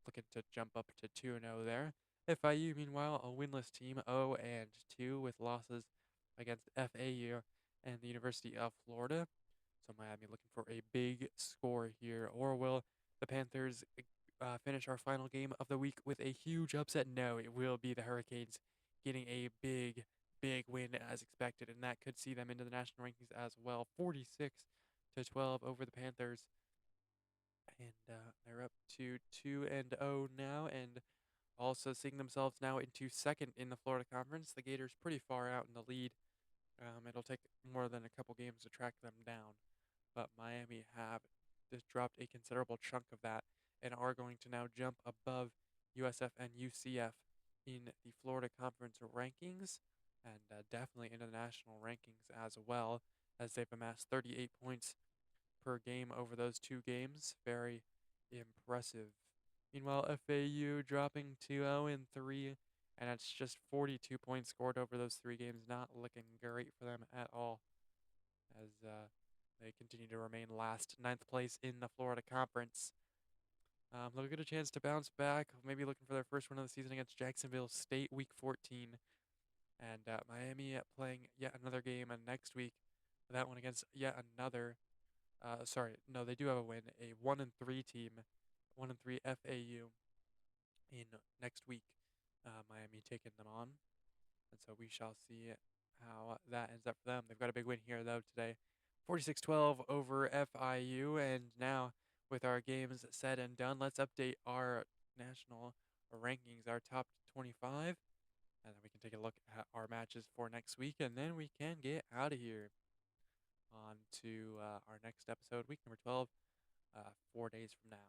[SPEAKER 1] looking to jump up to 2-0 there. FIU, meanwhile, a winless team, 0-2, with losses against FAU and the University of Florida. So Miami looking for a big score here. Or will the Panthers finish our final game of the week with a huge upset? No, it will be the Hurricanes getting a big win as expected, and that could see them into the national rankings as well. 46-12 over the Panthers, and they're up to 2-0 now, and also seeing themselves now into second in the Florida Conference. The Gators pretty far out in the lead. It'll take more than a couple games to track them down, but Miami have just dropped a considerable chunk of that and are going to now jump above USF and UCF in the Florida Conference rankings, and definitely in the national rankings as well, as they've amassed 38 points per game over those two games. Very impressive. Meanwhile, FAU dropping to 0-3, and it's just 42 points scored over those three games. Not looking great for them at all, as they continue to remain last, ninth place in the Florida Conference. They'll get a chance to bounce back, maybe looking for their first win of the season against Jacksonville State Week 14. And Miami playing yet another game next week. That one against yet another. Sorry, no, they do have a win. A 1-3 team, 1-3 FAU in next week. Miami taking them on, and so we shall see how that ends up for them. They've got a big win here though today, 46-12 over FIU, and now with our games said and done, let's update our national rankings, our top 25, and then we can take a look at our matches for next week, and then we can get out of here on to our next episode, week number 12, 4 days from now.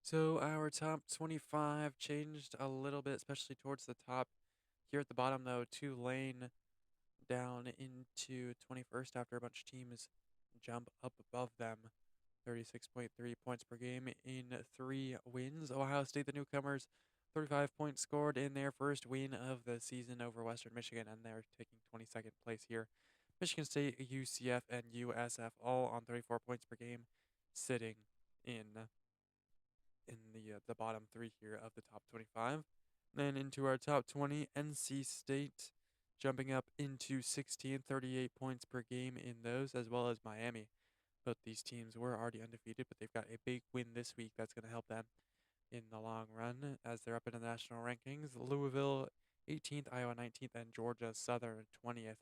[SPEAKER 1] So our top 25 changed a little bit, especially towards the top. Here at the bottom, though, Tulane down into 21st after a bunch of teams jump up above them. 36.3 points per game in 3 wins. Ohio State, the newcomers, 35 points scored in their first win of the season over Western Michigan, and they're taking 22nd place here. Michigan State, UCF, and USF all on 34 points per game, sitting in the bottom 3 here of the top 25. Then into our top 20, NC State jumping up into 16, 38 points per game in those, as well as Miami. Both these teams were already undefeated, but they've got a big win this week that's going to help them in the long run as they're up in the national rankings. Louisville 18th, Iowa 19th, and Georgia Southern 20th.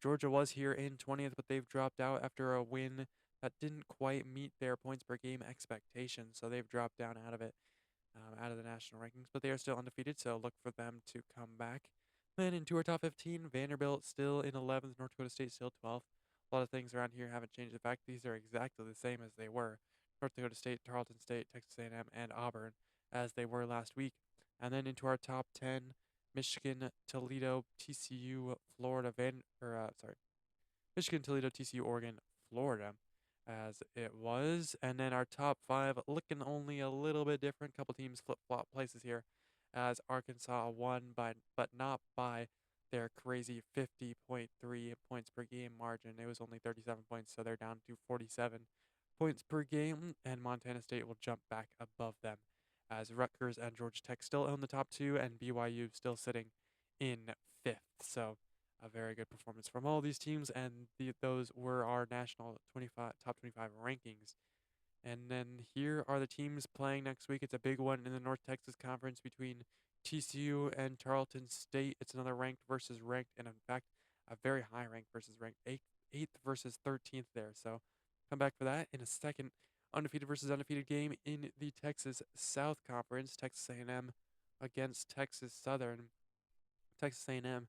[SPEAKER 1] Georgia was here in 20th, but they've dropped out after a win that didn't quite meet their points per game expectations, so they've dropped down out of it, out of the national rankings, but they are still undefeated, so look for them to come back. Then into our top 15, Vanderbilt still in 11th, North Dakota State still 12th. A lot of things around here haven't changed. In fact, these are exactly the same as they were. North Dakota State, Tarleton State, Texas A&M, and Auburn as they were last week. And then into our top 10, Michigan, Toledo, TCU, Florida, Michigan, Toledo, TCU, Oregon, Florida as it was. And then our top 5 looking only a little bit different. Couple teams flip-flop places here as Arkansas won but not by their crazy 50.3 points per game margin. It was only 37 points, so they're down to 47 points per game, and Montana State will jump back above them as Rutgers and Georgia Tech still own the top 2, and BYU still sitting in 5th. So a very good performance from all these teams, and those were our national top 25 rankings. And then here are the teams playing next week. It's a big one in the North Texas Conference between TCU and Tarleton State. It's another ranked versus ranked, and in fact, a very high ranked versus ranked, 8th versus 13th there. So come back for that in a second. Undefeated versus undefeated game in the Texas South Conference. Texas A&M against Texas Southern. Texas A&M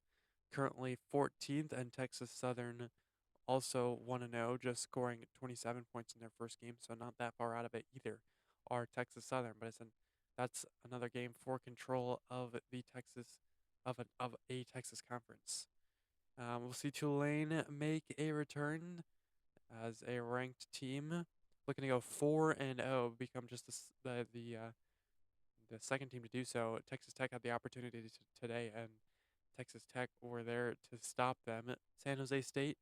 [SPEAKER 1] currently 14th, and Texas Southern also 1-0, just scoring 27 points in their first game, so not that far out of it either, are Texas Southern. But that's another game for control of the a Texas conference. We'll see Tulane make a return as a ranked team, looking to go 4-0, become just the second team to do so. Texas Tech had the opportunity today, and Texas Tech were there to stop them. San Jose State,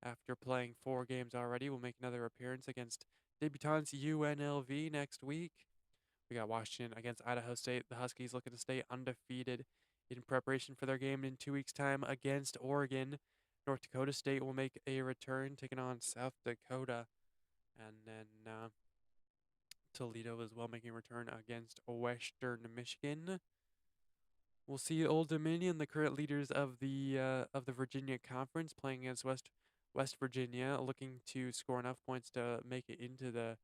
[SPEAKER 1] after playing 4 games already, will make another appearance against debutants UNLV next week. We got Washington against Idaho State. The Huskies looking to stay undefeated in preparation for their game in 2 weeks' time against Oregon. North Dakota State will make a return, taking on South Dakota. And then Toledo as well making a return against Western Michigan. We'll see Old Dominion, the current leaders of the Virginia Conference, playing against West Virginia, looking to score enough points to make it into the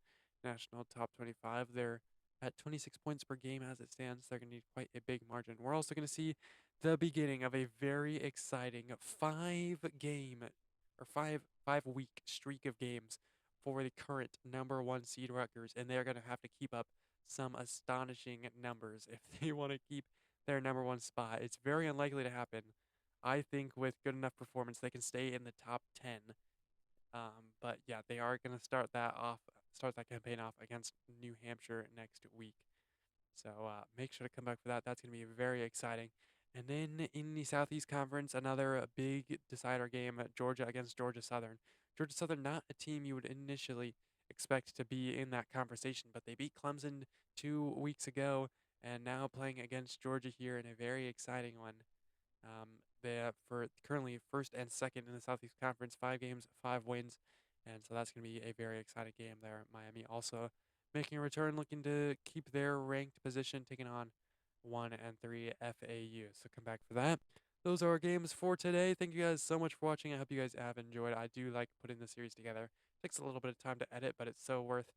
[SPEAKER 1] national top 25. They're at 26 points per game as it stands. They're going to need quite a big margin. We're also going to see the beginning of a very exciting 5 game or five week streak of games for the current number one seed Rutgers, and they're going to have to keep up some astonishing numbers if they want to keep their number one spot. It's very unlikely to happen. I think with good enough performance, they can stay in the top 10. But yeah, they are going to start that campaign off against New Hampshire next week. So make sure to come back for that. That's going to be very exciting. And then in the Southeast Conference, another big decider game, Georgia against Georgia Southern. Georgia Southern, not a team you would initially expect to be in that conversation, but they beat Clemson 2 weeks ago and now playing against Georgia here in a very exciting one. They have for currently first and second in the Southeast Conference, 5 games, 5 wins, and so that's going to be a very exciting game there. Miami also making a return, looking to keep their ranked position, taking on 1 and 3 FAU. So come back for that. Those are our games for today. Thank you guys so much for watching. I hope you guys have enjoyed. I do like putting the series together. It takes a little bit of time to edit, but it's so worth,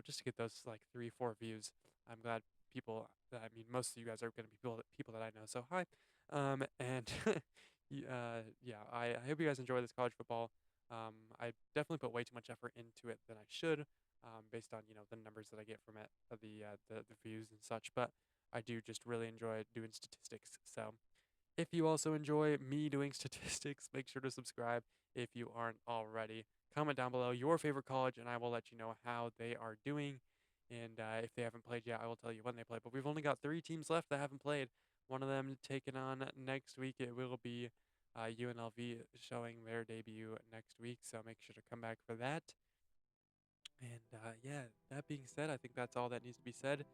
[SPEAKER 1] just to get those like 3, 4 views. I'm glad people. I mean, most of you guys are going to be people that I know. So hi. And yeah, I hope you guys enjoy this college football. I definitely put way too much effort into it than I should, based on the numbers that I get from it, the views and such. But I do just really enjoy doing statistics. So if you also enjoy me doing statistics, make sure to subscribe if you aren't already. Comment down below your favorite college, and I will let you know how they are doing. And if they haven't played yet, I will tell you when they play. But we've only got 3 teams left that haven't played. One of them taken on next week. It will be UNLV showing their debut next week. So make sure to come back for that. And yeah, that being said, I think that's all that needs to be said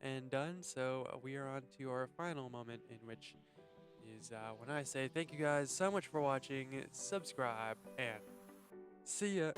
[SPEAKER 1] and done. So we are on to our final moment, in which is when I say thank you guys so much for watching, subscribe, and see ya.